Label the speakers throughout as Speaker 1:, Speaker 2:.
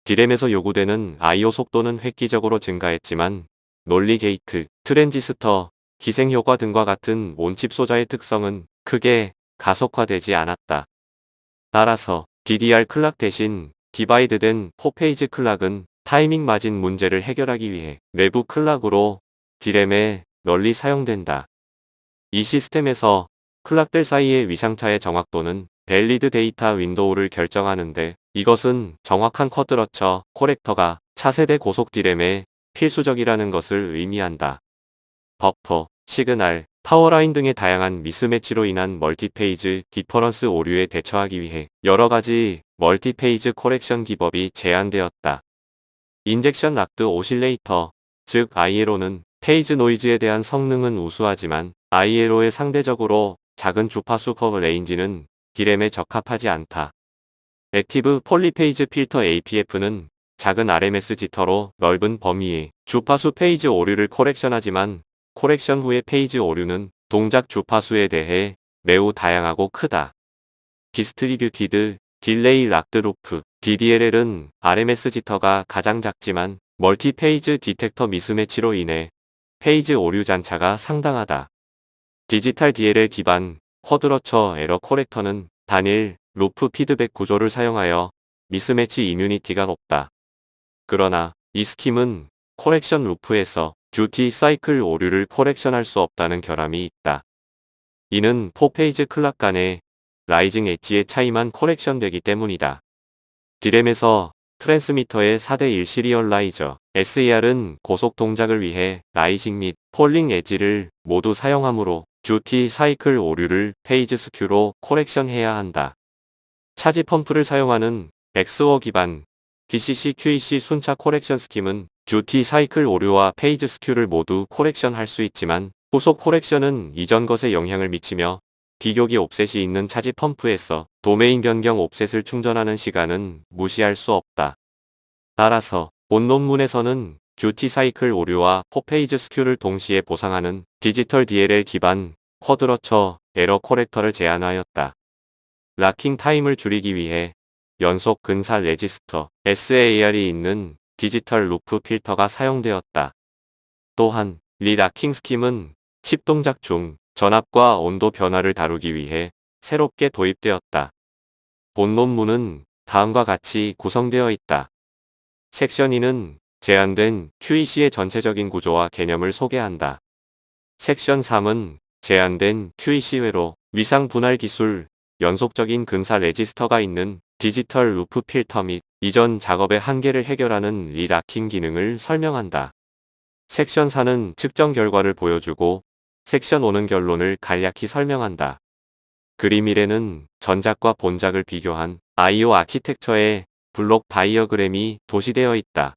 Speaker 1: D램에서 요구되는 I/O 속도는 획기적으로 증가했지만 논리 게이트, 트랜지스터, 기생 효과 등과 같은 온칩 소자의 특성은 크게 가속화되지 않았다. 따라서 DDR 클락 대신 디바이드된 4페이지 클락은 타이밍 마진 문제를 해결하기 위해 외부 클락으로 D램에 널리 사용된다. 이 시스템에서 클락들 사이의 위상차의 정확도는 밸리드 데이터 윈도우를 결정하는데, 이것은 정확한 쿼드러처 코렉터가 차세대 고속 D램에 필수적이라는 것을 의미한다. 버퍼, 시그널, 파워라인 등의 다양한 미스매치로 인한 멀티페이지 디퍼런스 오류에 대처하기 위해 여러 가지 멀티페이지 코렉션 기법이 제안되었다. 인젝션 락드 오실레이터, 즉 ILO는 페이지 노이즈에 대한 성능은 우수하지만 ILO의 상대적으로 작은 주파수 커브 레인지는 D램에 적합하지 않다. 액티브 폴리페이즈 필터 APF는 작은 RMS 지터로 넓은 범위의 주파수 페이지 오류를 코렉션하지만, 코렉션 후의 페이지 오류는 동작 주파수에 대해 매우 다양하고 크다. 디스트리뷰티드 딜레이 락드 루프 DDLL은 RMS 지터가 가장 작지만 멀티페이지 디텍터 미스매치로 인해 페이지 오류 잔차가 상당하다. 디지털 DLL 기반 쿼드러처 에러 코렉터는 단일 루프 피드백 구조를 사용하여 미스매치 이뮤니티가 높다. 그러나 이 스킴은 코렉션 루프에서 듀티 사이클 오류를 코렉션할 수 없다는 결함이 있다. 이는 4페이지 클락 간의 라이징 엣지의 차이만 코렉션되기 때문이다. D램에서 트랜스미터의 4대1 시리얼라이저 SAR은 고속 동작을 위해 라이징 및 폴링 엣지를 모두 사용하므로 듀티 사이클 오류를 페이지 스큐로 코렉션해야 한다. 차지 펌프를 사용하는 XOR 기반 DCC QEC 순차 코렉션 스킴은 듀티 사이클 오류와 페이지 스큐를 모두 코렉션할 수 있지만, 후속 코렉션은 이전 것에 영향을 미치며 비교기 옵셋이 있는 차지 펌프에서 도메인 변경 옵셋을 충전하는 시간은 무시할 수 없다. 따라서 본 논문에서는 듀티 사이클 오류와 4페이지 스큐를 동시에 보상하는 디지털 DLL 기반 쿼드러처 에러 코렉터를 제안하였다. 락킹 타임을 줄이기 위해 연속 근사 레지스터 SAR이 있는 디지털 루프 필터가 사용되었다. 또한 리 락킹 스킴은 칩 동작 중 전압과 온도 변화를 다루기 위해 새롭게 도입되었다. 본 논문은 다음과 같이 구성되어 있다. 섹션 2는 제한된 QEC의 전체적인 구조와 개념을 소개한다. 섹션 3은 제한된 QEC 외로 위상 분할 기술, 연속적인 근사 레지스터가 있는 디지털 루프 필터 및 이전 작업의 한계를 해결하는 리락킹 기능을 설명한다. 섹션 4는 측정 결과를 보여주고, 섹션 5는 결론을 간략히 설명한다. 그림 1에는 전작과 본작을 비교한 I/O 아키텍처의 블록 다이어그램이 도시되어 있다.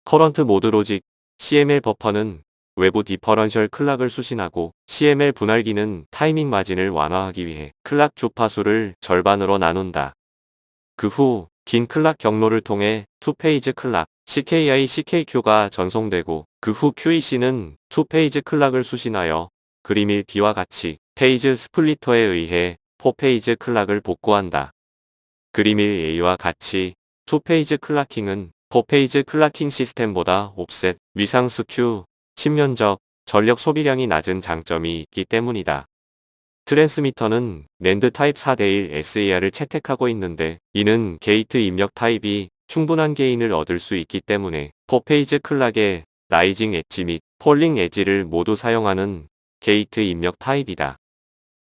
Speaker 1: 커런트 모드 로직 CML 버퍼는 외부 디퍼런셜 클락을 수신하고, CML 분할기는 타이밍 마진을 완화하기 위해 클락 주파수를 절반으로 나눈다. 그 후 긴 클락 경로를 통해 2페이지 클락 CKI, CKQ가 전송되고, 그 후 QEC는 2페이지 클락을 수신하여 그림 1b와 같이 페이지 스플리터에 의해 4페이지 클락을 복구한다. 그림 1a와 같이 2페이지 클락킹은 4페이지 클락킹 시스템보다 옵셋, 위상 스큐, 측면적, 전력 소비량이 낮은 장점이 있기 때문이다. 트랜스미터는 낸드 타입 4대1 SAR을 채택하고 있는데, 이는 게이트 입력 타입이 충분한 게인을 얻을 수 있기 때문에 4페이지 클락의 라이징 엣지 및 폴링 엣지를 모두 사용하는 게이트 입력 타입이다.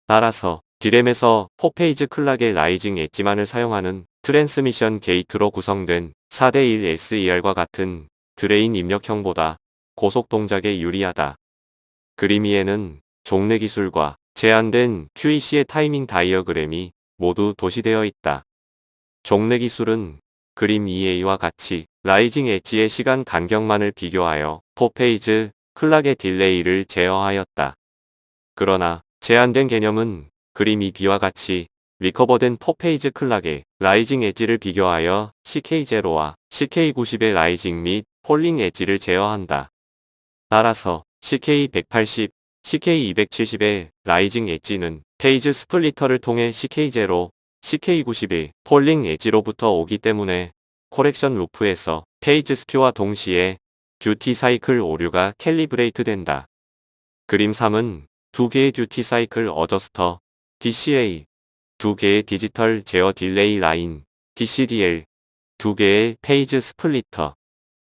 Speaker 1: 따라서 D램에서 4페이지 클락의 라이징 엣지만을 사용하는 트랜스미션 게이트로 구성된 4대1 SER과 같은 드레인 입력형보다 고속 동작에 유리하다. 그림 2에는 종래 기술과 제한된 QEC의 타이밍 다이어그램이 모두 도시되어 있다. 종래 기술은 그림 2a와 같이 라이징 엣지의 시간 간격만을 비교하여 4페이지 클락의 딜레이를 제어하였다. 그러나 제한된 개념은 그림 2b와 같이 리커버된 4페이지 클락의 라이징 엣지를 비교하여 CK0와 CK90의 라이징 및 폴링 엣지를 제어한다. 따라서 CK180, CK270의 라이징 엣지는 페이지 스플리터를 통해 CK0, CK91 폴링 엣지로부터 오기 때문에 코렉션 루프에서 페이지 스큐와 동시에 듀티 사이클 오류가 캘리브레이트 된다. 그림 3은 두 개의 듀티 사이클 어저스터 DCA, 두 개의 디지털 제어 딜레이 라인 DCDL, 두 개의 페이지 스플리터,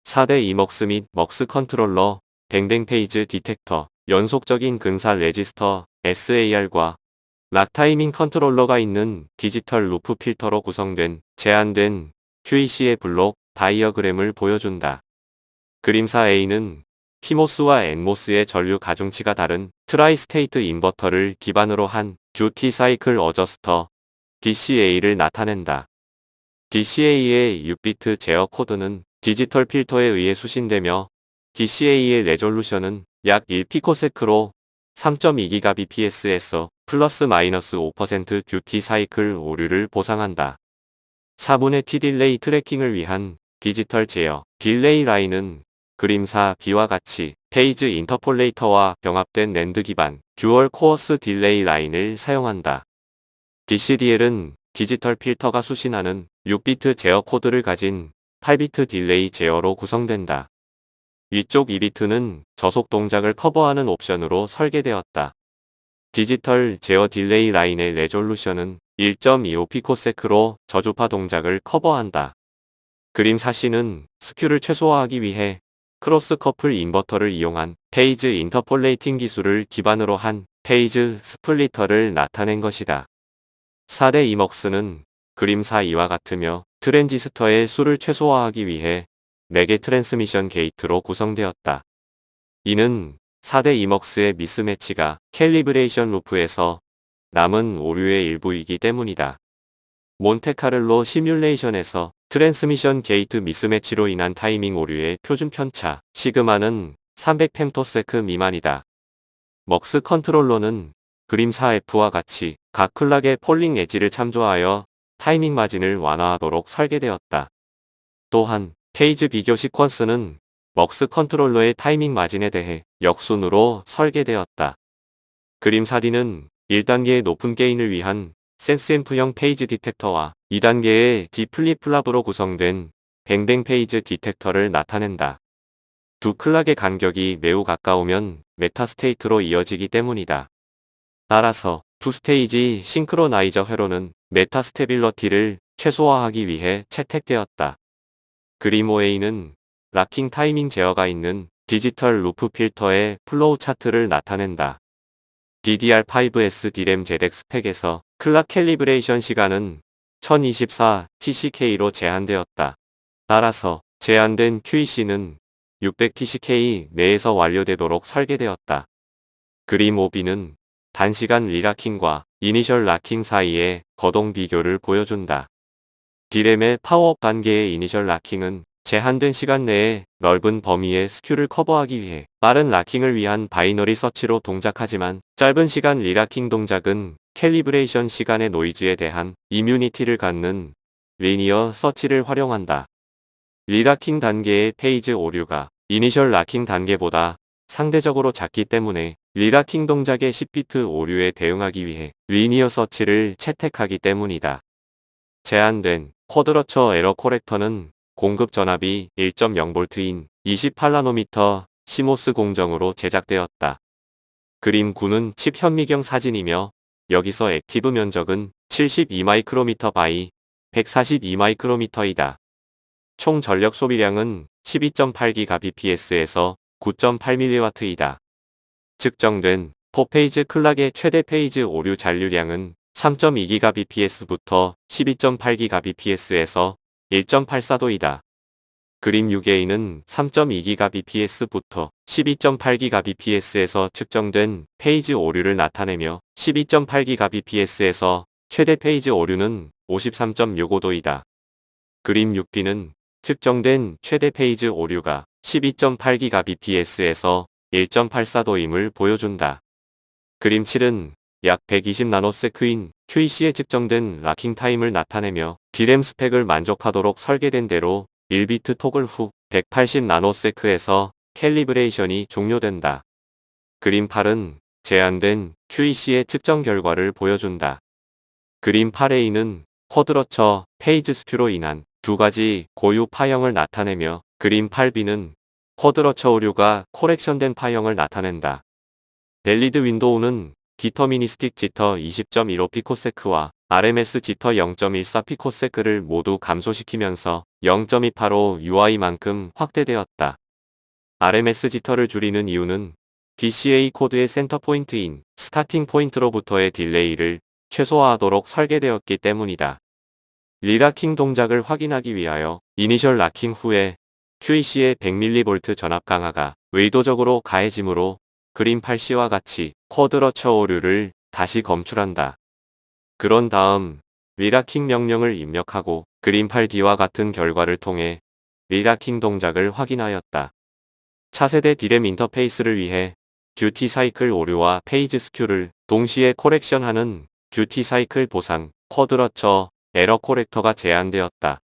Speaker 1: 4대 이먹스 및 먹스 컨트롤러, 뱅뱅 페이지 디텍터, 연속적인 근사 레지스터 SAR과 락 타이밍 컨트롤러가 있는 디지털 루프 필터로 구성된 제한된 QEC의 블록 다이어그램을 보여준다. 그림사 A는 PMOS와 NMOS의 전류 가중치가 다른 트라이스테이트 인버터를 기반으로 한 듀티 사이클 어저스터 DCA를 나타낸다. DCA의 6비트 제어 코드는 디지털 필터에 의해 수신되며 DCA의 레졸루션은 약 1피코세크로 3.2GBps에서 플러스 마이너스 5% 듀티 사이클 오류를 보상한다. 4분의 T 딜레이 트래킹을 위한 디지털 제어 딜레이 라인은 그림사 B와 같이 페이즈 인터폴레이터와 병합된 랜드 기반 듀얼 코어스 딜레이 라인을 사용한다. DCDL은 디지털 필터가 수신하는 6비트 제어 코드를 가진 8비트 딜레이 제어로 구성된다. 위쪽 2비트는 저속 동작을 커버하는 옵션으로 설계되었다. 디지털 제어 딜레이 라인의 레졸루션은 1.25피코세크로 저주파 동작을 커버한다. 그림 4C는 스큐를 최소화하기 위해 크로스 커플 인버터를 이용한 페이즈 인터폴레이팅 기술을 기반으로 한 페이즈 스플리터를 나타낸 것이다. 4대 이먹스는 그림 4이와 같으며 트랜지스터의 수를 최소화하기 위해 4개 트랜스미션 게이트로 구성되었다. 이는 4대 이먹스의 미스매치가 캘리브레이션 루프에서 남은 오류의 일부이기 때문이다. 몬테카를로 시뮬레이션에서 트랜스미션 게이트 미스매치로 인한 타이밍 오류의 표준 편차 시그마는 300펜토세크 미만이다. 먹스 컨트롤러는 그림 4F와 같이 각 클락의 폴링 엣지를 참조하여 타이밍 마진을 완화하도록 설계되었다. 또한 페이즈 비교 시퀀스는 먹스 컨트롤러의 타이밍 마진에 대해 역순으로 설계되었다. 그림 4D는 1단계의 높은 게인을 위한 센스앰프형 페이지 디텍터와 2단계의 D 플립플랍으로 구성된 뱅뱅 페이지 디텍터를 나타낸다. 두 클락의 간격이 매우 가까우면 메타스테이트로 이어지기 때문이다. 따라서 두 스테이지 싱크로나이저 회로는 메타스테빌러티를 최소화하기 위해 채택되었다. 그림 5A는 락킹 타이밍 제어가 있는 디지털 루프 필터의 플로우 차트를 나타낸다. DDR5S D램 제덱 스펙에서 클락 캘리브레이션 시간은 1024 TCK로 제한되었다. 따라서 제한된 QEC는 600 TCK 내에서 완료되도록 설계되었다. 그림 5B는 단시간 리라킹과 이니셜 락킹 사이의 거동 비교를 보여준다. D램의 파워업 단계의 이니셜 락킹은 제한된 시간 내에 넓은 범위의 스큐를 커버하기 위해 빠른 락킹을 위한 바이너리 서치로 동작하지만 짧은 시간 리라킹 동작은 캘리브레이션 시간의 노이즈에 대한 이뮤니티를 갖는 리니어 서치를 활용한다. 리라킹 단계의 페이지 오류가 이니셜 락킹 단계보다 상대적으로 작기 때문에 리라킹 동작의 10비트 오류에 대응하기 위해 리니어 서치를 채택하기 때문이다. 제한된 쿼드러처 에러 코렉터는 공급 전압이 1.0V인 28나노미터 시모스 공정으로 제작되었다. 그림 9는 칩 현미경 사진이며 여기서 액티브 면적은 72마이크로미터 바이 142마이크로미터이다. 총 전력 소비량은 12.8GBps에서 9.8mW이다. 측정된 4페이지 클락의 최대 페이지 오류 잔류량은 3.2GBps부터 12.8GBps에서 1.84도이다. 그림 6A는 3.2GBps부터 12.8GBps에서 측정된 페이지 오류를 나타내며 12.8GBps에서 최대 페이지 오류는 53.65도이다. 그림 6B는 측정된 최대 페이지 오류가 12.8GBps에서 1.84도임을 보여준다. 그림 7은 약 120나노세크인 QEC에 측정된 락킹 타임을 나타내며 D램 스펙을 만족하도록 설계된 대로 1비트 토글 후 180나노세크에서 캘리브레이션이 종료된다. 그림 8은 제한된 QEC의 측정 결과를 보여준다. 그림 8A는 쿼드러처 페이지 스큐로 인한 두 가지 고유 파형을 나타내며 그림 8B는 쿼드러처 오류가 코렉션된 파형을 나타낸다. 밸리드 윈도우는 디터미니스틱 지터 20.15 피코세크와 RMS 지터 0.14 피코세크를 모두 감소시키면서 0.28로 UI만큼 확대되었다. RMS 지터를 줄이는 이유는 DCA 코드의 센터 포인트인 스타팅 포인트로부터의 딜레이를 최소화하도록 설계되었기 때문이다. 리라킹 동작을 확인하기 위하여 이니셜 락킹 후에 QEC의 100mV 전압 강화가 의도적으로 가해지므로 그림 8C와 같이 쿼드러처 오류를 다시 검출한다. 그런 다음 리라킹 명령을 입력하고 그림 8D와 같은 결과를 통해 리라킹 동작을 확인하였다. 차세대 디램 인터페이스를 위해 듀티 사이클 오류와 페이지 스큐를 동시에 코렉션하는 듀티 사이클 보상 쿼드러처 에러 코렉터가 제안되었다.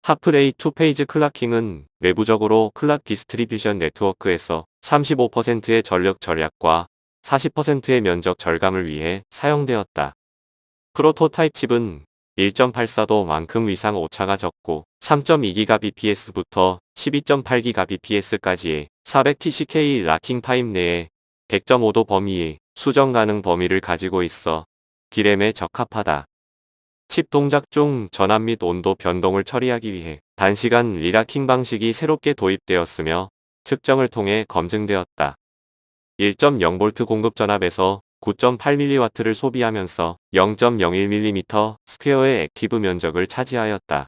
Speaker 1: 하프레이 2페이지 클락킹은 내부적으로 클락 디스트리뷰션 네트워크에서 35%의 전력 절약과 40%의 면적 절감을 위해 사용되었다. 프로토타입 칩은 1.84도만큼 위상 오차가 적고 3.2GBps부터 12.8GBps까지의 400TCK 락킹 타임 내에 100.5도 범위의 수정 가능 범위를 가지고 있어 디램에 적합하다. 칩 동작 중 전압 및 온도 변동을 처리하기 위해 단시간 리라킹 방식이 새롭게 도입되었으며 측정을 통해 검증되었다. 1.0V 공급 전압에서 9.8mW를 소비하면서 0.01mm 스퀘어의 액티브 면적을 차지하였다.